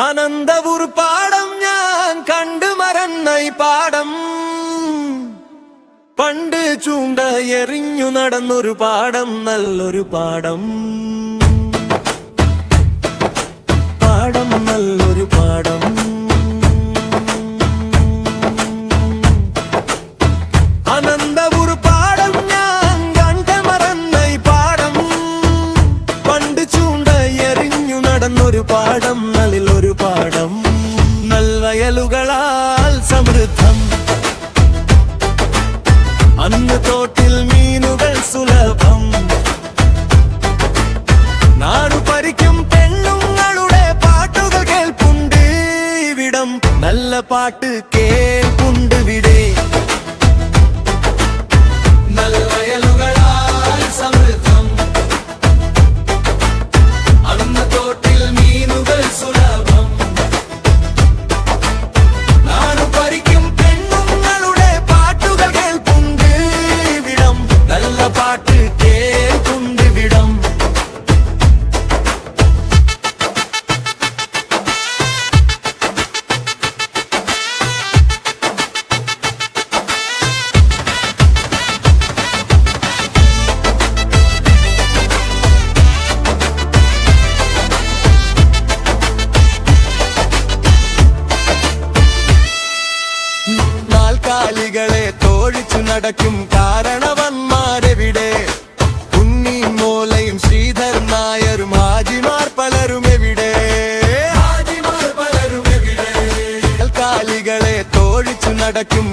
അനന്തപുർ പാടം ഞാൻ കണ്ടു മറന്ന പാടം, പണ്ട് ചൂണ്ട എറിഞ്ഞു നടന്നൊരു പാടം, നല്ലൊരു പാടം, പാടം നല്ലൊരു പാടം. അനന്തപുർ പാടം ഞാൻ കണ്ടു മറന്ന പാടം, പണ്ട് ചൂണ്ട എറിഞ്ഞു നടന്നൊരു പാടം, നല്ലൊരു പാടം. നൽവയലുകളാൽ സമൃദ്ധം, അന്ന് തോട്ടിൽ മീനുകൾ സുലഭം, നാടു പരിക്കും പെണ്ണുങ്ങളുടെ പാട്ടുകൾ കേൾപ്പുണ്ട് ഇവിടം, നല്ല പാട്ട് കേൾപ്പുണ്ട് വിടെ. നൽവയലുകളാൽ സമൃദ്ധം, അന്ന് തോട്ടിൽ മീനുകൾ സുലഭം, നാടു പരിക്കും പെണ്ണുങ്ങളുടെ പാട്ടുകൾ കേൾപ്പുണ്ട് ഇവിടം, നല്ല പാട്ട് കേൾപ്പുണ്ട് ഇവിടം. നാൽക്കാലികളെ തോഴിച്ചു നടക്കും കാരണവന്മാരെവിടെ? ഉണ്ണി മോലയും ശ്രീധർ നായരും ഹാജിമാർ പലരും എവിടെ? നാൽക്കാലികളെ തോഴിച്ചു നടക്കും